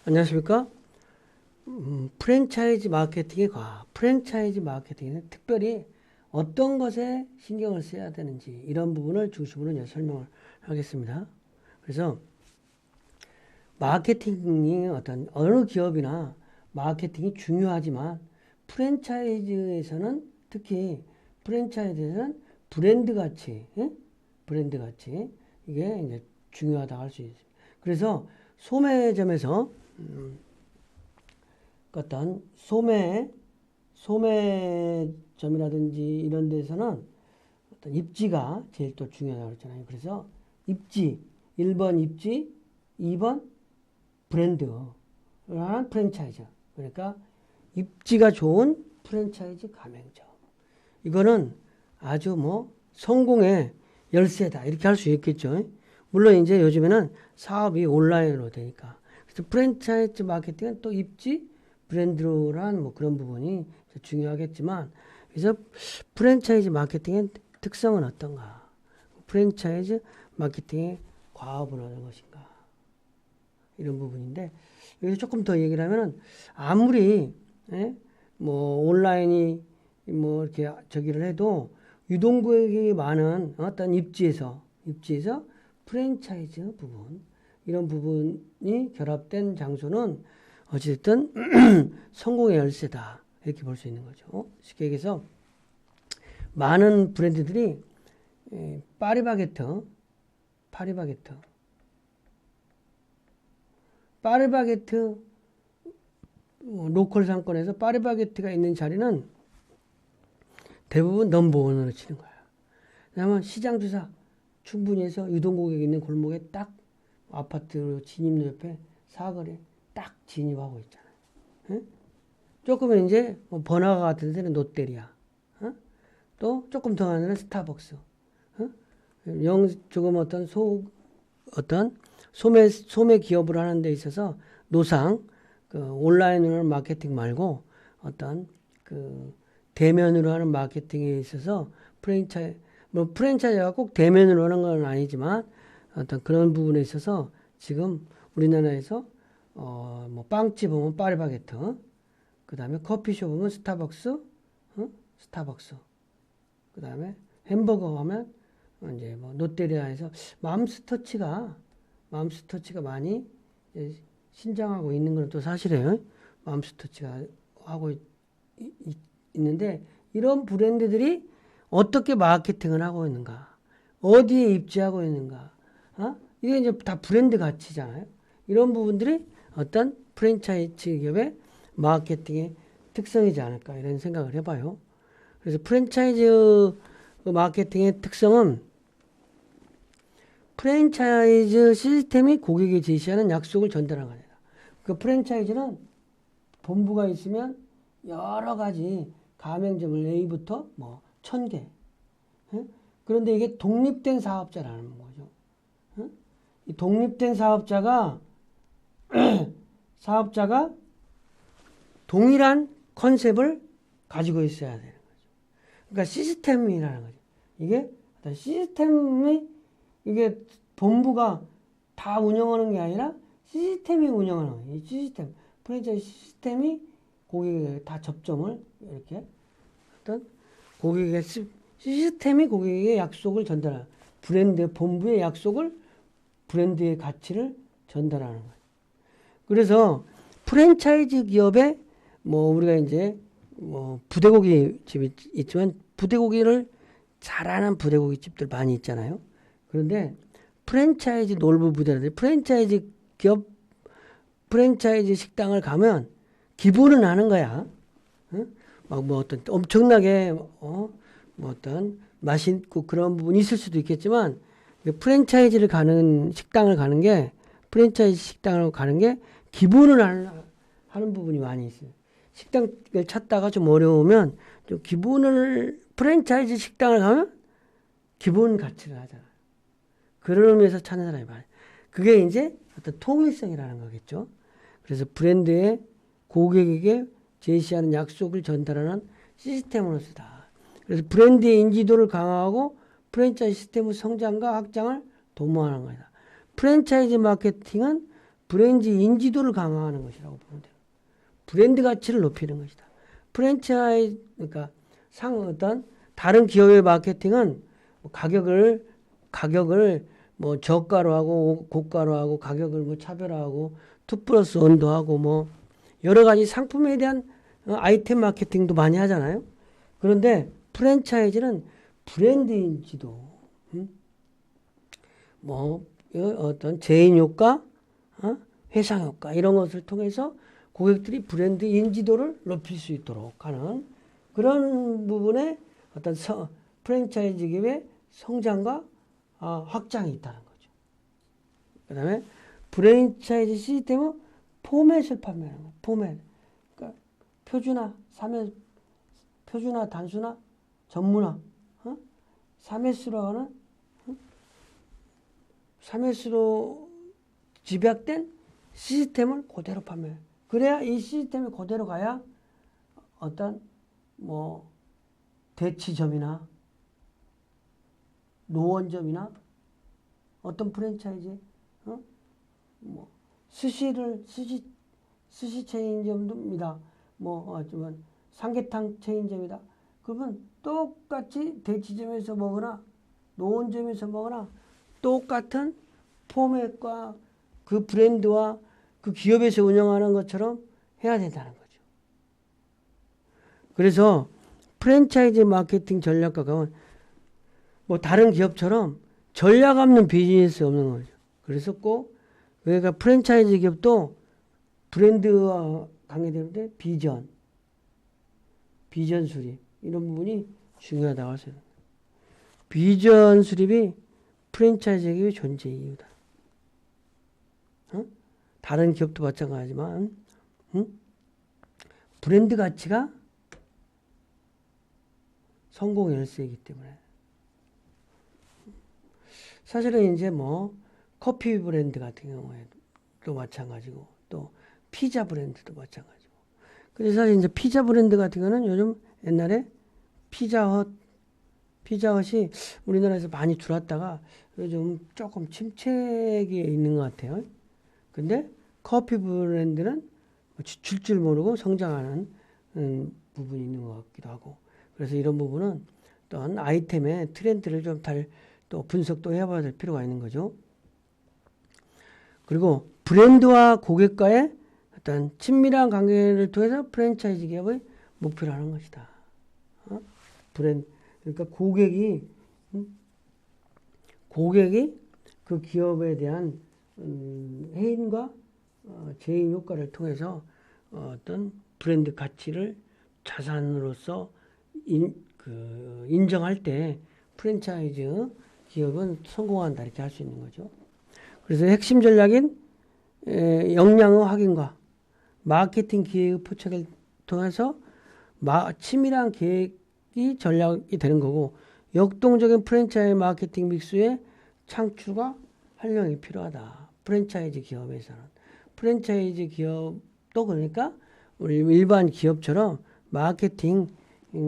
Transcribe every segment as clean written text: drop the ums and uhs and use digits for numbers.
안녕하십니까? 프랜차이즈 마케팅의 과학. 프랜차이즈 마케팅에는 특별히 어떤 것에 신경을 써야 되는지 이런 부분을 중심으로 이제 설명을 하겠습니다. 그래서 마케팅이 어느 기업이나 마케팅이 중요하지만 프랜차이즈에서는 특히 프랜차이즈에서는 브랜드 가치, 예? 브랜드 가치 이게 이제 중요하다 할 수 있습니다. 그래서 소매점에서 어떤 소매점이라든지 이런 데서는 어떤 입지가 제일 또 중요하다고 그랬잖아요. 그래서 입지, 1번 입지, 2번 브랜드라는 프랜차이즈. 그러니까 입지가 좋은 프랜차이즈 가맹점. 이거는 아주 성공의 열쇠다. 이렇게 할 수 있겠죠. 물론 이제 요즘에는 사업이 온라인으로 되니까. 그래서 프랜차이즈 마케팅은 또 입지, 브랜드란 그런 부분이 중요하겠지만, 그래서 프랜차이즈 마케팅의 특성은 어떤가? 프랜차이즈 마케팅의 과업은 어떤 것인가? 이런 부분인데, 여기서 조금 더 얘기를 하면은, 아무리, 온라인이 이렇게 저기를 해도, 유동구역이 많은 어떤 입지에서 프랜차이즈 부분, 이런 부분이 결합된 장소는 어쨌든 성공의 열쇠다. 이렇게 볼 수 있는 거죠. 쉽게 얘기해서 많은 브랜드들이 파리바게트 로컬 상권에서 파리바게트가 있는 자리는 대부분 넘버원으로 치는 거야. 왜냐하면 시장 조사 충분히 해서 유동고객이 있는 골목에 딱 아파트 진입로 옆에 사거리에 딱 진입하고 있잖아요. 응? 조금은 이제 번화가 같은 데는 롯데리아, 또 조금 더 가는 스타벅스, 조금 어떤 소매 기업을 하는 데 있어서 노상 온라인으로 마케팅 말고 어떤 대면으로 하는 마케팅에 있어서 프랜차이즈가 꼭 대면으로 하는 건 아니지만 어떤 그런 부분에 있어서 지금 우리나라에서 빵집 보면 파리바게트, 그 다음에 커피숍 보면 스타벅스, 그 다음에 햄버거 하면 이제 롯데리아에서 맘스터치가 많이 신장하고 있는 건 또 사실이에요. 맘스터치가 하고 있는데 이런 브랜드들이 어떻게 마케팅을 하고 있는가, 어디에 입지하고 있는가, 이게 이제 다 브랜드 가치잖아요. 이런 부분들이 어떤 프랜차이즈 기업의 마케팅의 특성이지 않을까 이런 생각을 해봐요. 그래서 프랜차이즈 마케팅의 특성은 프랜차이즈 시스템이 고객에 제시하는 약속을 전달하는 겁니다. 그 프랜차이즈는 본부가 있으면 여러 가지 가맹점을 A부터 1000개. 그런데 이게 독립된 사업자라는 거죠. 이 독립된 사업자가 동일한 컨셉을 가지고 있어야 되는 거죠. 그러니까 시스템이라는 거죠. 이게 이게 본부가 다 운영하는 게 아니라 시스템이 운영하는 거예요. 이 시스템, 프랜차이즈 시스템이 고객에게 다 접점을 이렇게 어떤 시스템이 고객에게 약속을 전달하는 본부의 약속을 브랜드의 가치를 전달하는 거예요. 그래서 프랜차이즈 기업에 우리가 이제 부대고기 집이 있지만 부대고기를 잘하는 부대고기 집들 많이 있잖아요. 그런데 프랜차이즈 놀부 부대라든지 프랜차이즈 기업 프랜차이즈 식당을 가면 기본은 아는 거야. 응? 어떤 엄청나게 어떤 맛있고 그런 부분이 있을 수도 있겠지만 프랜차이즈 식당을 가는 게 기본을 하는 부분이 많이 있어요. 식당을 찾다가 좀 어려우면 좀 프랜차이즈 식당을 가면 기본 가치를 하잖아요. 그런 의미에서 찾는 사람이 많아요. 그게 이제 어떤 통일성이라는 거겠죠. 그래서 브랜드의 고객에게 제시하는 약속을 전달하는 시스템으로서다. 그래서 브랜드의 인지도를 강화하고 프랜차이즈 시스템의 성장과 확장을 도모하는 거다. 프랜차이즈 마케팅은 브랜드 인지도를 강화하는 것이라고 보면 돼요. 브랜드 가치를 높이는 것이다. 프랜차이즈, 그러니까 어떤 다른 기업의 마케팅은 가격을 뭐 저가로 하고 고가로 하고 가격을 뭐 차별화하고 2+1도 하고 뭐 여러 가지 상품에 대한 아이템 마케팅도 많이 하잖아요. 그런데 프랜차이즈는 브랜드 인지도, 뭐 어떤 제인 효과, 회상 효과 이런 것을 통해서 고객들이 브랜드 인지도를 높일 수 있도록 하는 그런 부분에 어떤 프랜차이즈 기업의 성장과 확장이 있다는 거죠. 그 다음에 프랜차이즈 시스템은 포맷을 판매하는 거예요. 포맷. 그러니까 표준화, 단순화, 전문화, 3S로 하는, 3S로 집약된 시스템을 그대로 판매해요. 그래야 이 시스템이 그대로 가야 어떤 뭐 대치점이나 노원점이나 어떤 프랜차이즈, 뭐 스시 체인점입니다. 뭐 어쩌면 삼계탕 체인점이다. 그러면 똑같이 대치점에서 먹으나 노원점에서 먹으나 똑같은 포맷과 그 브랜드와 그 기업에서 운영하는 것처럼 해야 된다는 거죠. 그래서 프랜차이즈 마케팅 전략가가 뭐 다른 기업처럼 전략 없는 비즈니스 없는 거죠. 그래서 꼭 그러니까 프랜차이즈 기업도 브랜드와 관계되는데 비전 수립 이런 부분이 중요하다고 할 수 있는 거예요. 비전 수립이 프랜차이즈 기업의 존재 이유다. 다른 기업도 마찬가지지만 브랜드 가치가 성공 열쇠이기 때문에 사실은 이제 뭐 커피 브랜드 같은 경우에도 마찬가지고 또 피자 브랜드도 마찬가지고 그래서 사실 이제 피자 브랜드 같은 경우는 요즘 옛날에 피자헛이 우리나라에서 많이 들어왔다가 요즘 조금 침체기에 있는 것 같아요. 근데 커피 브랜드는 줄 모르고 성장하는 부분이 있는 것 같기도 하고 그래서 이런 부분은 또한 아이템의 트렌드를 좀 또 분석도 해봐야 될 필요가 있는 거죠. 그리고 브랜드와 고객과의 어떤 친밀한 관계를 통해서 프랜차이즈 기업의 목표를 하는 것이다. 그러니까 고객이 그 기업에 대한 해인과 제인 효과를 통해서 어떤 브랜드 가치를 자산으로서 인정할 때 프랜차이즈 기업은 성공한다 이렇게 할 수 있는 거죠. 그래서 핵심 전략인 역량의 확인과 마케팅 기획의 포착을 통해서 치밀한 계획이 전략이 되는 거고 역동적인 프랜차이즈 마케팅 믹스의 창출과 활용이 필요하다. 프랜차이즈 기업에서는. 프랜차이즈 기업도 그러니까 우리 일반 기업처럼 마케팅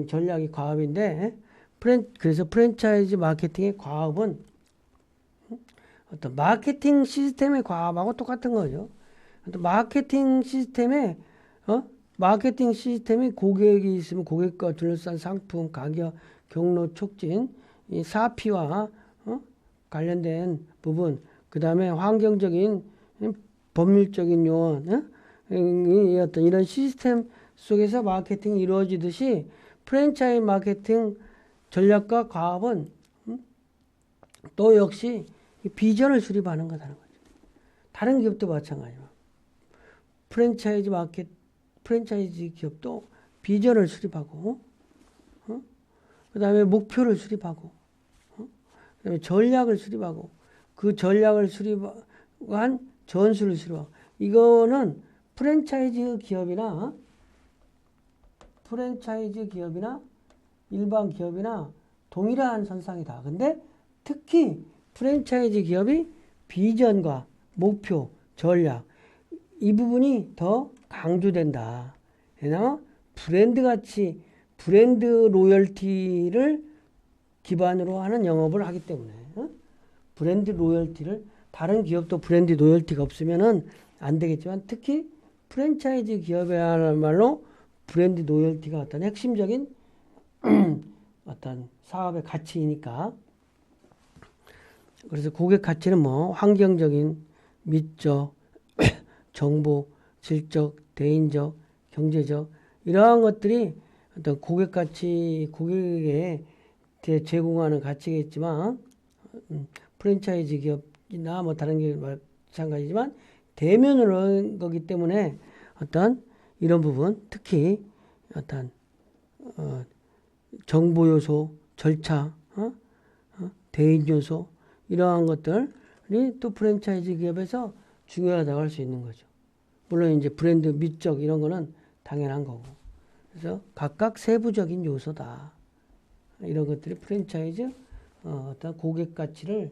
전략이 과업인데 그래서 프랜차이즈 마케팅의 과업은 어떤 마케팅 시스템의 과업하고 똑같은 거죠. 마케팅 시스템이 고객이 있으면 고객과 둘러싼 상품, 가격, 경로 촉진, 이 사피와 관련된 부분, 그 다음에 환경적인 법률적인 요원, 어떤 이런 시스템 속에서 마케팅이 이루어지듯이 프랜차이즈 마케팅 전략과 과업은 또 역시 비전을 수립하는 거다는 거죠. 다른 기업도 마찬가지로 프랜차이즈 기업도 비전을 수립하고, 그 다음에 목표를 수립하고, 그 다음에 전략을 수립하고, 그 전략을 수립한 전술을 수립하고, 이거는 프랜차이즈 기업이나 일반 기업이나 동일한 선상이다. 근데 특히 프랜차이즈 기업이 비전과 목표, 전략 이 부분이 더 강조된다. 왜냐하면 브랜드 로열티를 기반으로 하는 영업을 하기 때문에 브랜드 로열티를 다른 기업도 브랜드 로열티가 없으면은 안 되겠지만 특히 프랜차이즈 기업이야말로 브랜드 로열티가 어떤 핵심적인 어떤 사업의 가치이니까. 그래서 고객 가치는 뭐 환경적인, 미적, 정보, 질적, 대인적, 경제적 이러한 것들이 어떤 고객 가치, 고객에게 제공하는 가치겠지만 프랜차이즈 기업이나 뭐 다른 기업 마찬가지지만 대면으로 하는 거기 때문에 어떤 이런 부분 특히 어떤 정보 요소, 절차, 대인 요소 이러한 것들이 또 프랜차이즈 기업에서 중요하다고 할 수 있는 거죠. 물론 이제 브랜드 미적 이런 거는 당연한 거고. 그래서 각각 세부적인 요소다. 이런 것들이 프랜차이즈 어떤 고객 가치를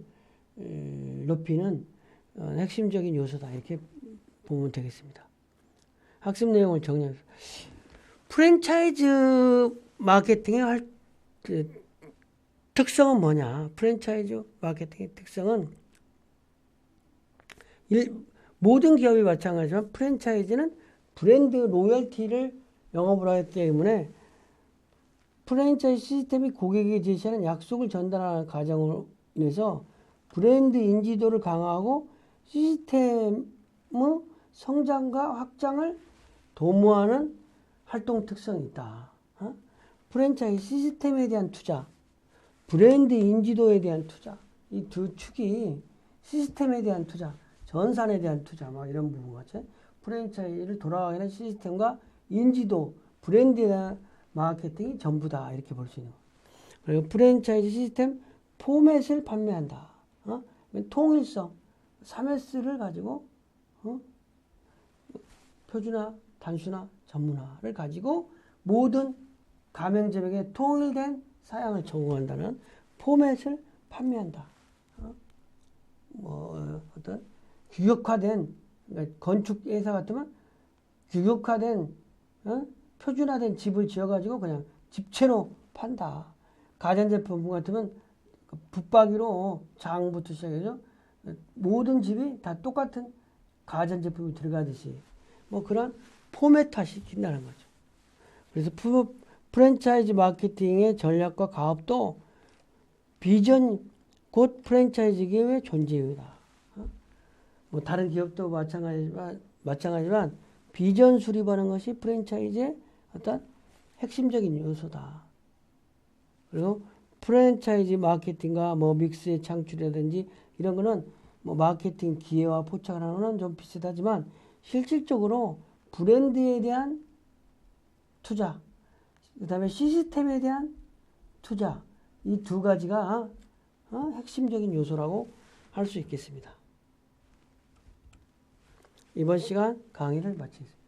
높이는 핵심적인 요소다. 이렇게 보면 되겠습니다. 학습 내용을 정리합니다. 프랜차이즈 마케팅의 특성은 뭐냐? 프랜차이즈 마케팅의 특성은 모든 기업이 마찬가지지만 프랜차이즈는 브랜드 로열티를 영업을 하기 때문에 프랜차이즈 시스템이 고객에게 제시하는 약속을 전달하는 과정으로 인해서 브랜드 인지도를 강화하고 시스템의 성장과 확장을 도모하는 활동 특성이 있다. 프랜차이즈 시스템에 대한 투자, 브랜드 인지도에 대한 투자, 이 두 축이 시스템에 대한 투자, 전산에 대한 투자, 막 이런 부분 같이 프랜차이즈를 돌아가게 하는 시스템과 인지도, 브랜드에 대한 마케팅이 전부다. 이렇게 볼 수 있는 거예요. 그리고 프랜차이즈 시스템 포맷을 판매한다. 통일성, 3S를 가지고 표준화, 단순화, 전문화를 가지고 모든 가맹점에게 통일된 사양을 제공한다는 포맷을 판매한다. 어떤 규격화된 그러니까 건축 회사 같으면 규격화된 표준화된 집을 지어가지고 그냥 집채로 판다. 가전제품 같으면 붙박이로 장부터 시작해서 모든 집이 다 똑같은 가전제품이 들어가듯이 뭐 그런 포맷화 시킨다는 거죠. 그래서 프랜차이즈 마케팅의 전략과 가업도 비전 곧 프랜차이즈 기업의 존재이다. 뭐 다른 기업도 마찬가지지만 비전 수립하는 것이 프랜차이즈의 어떤 핵심적인 요소다. 그리고 프랜차이즈 마케팅과 뭐 믹스의 창출이라든지 이런 거는 뭐 마케팅 기회와 포착을 하는 건 좀 비슷하지만 실질적으로 브랜드에 대한 투자, 그 다음에 시스템에 대한 투자, 이 두 가지가 핵심적인 요소라고 할 수 있겠습니다. 이번 시간 강의를 마치겠습니다.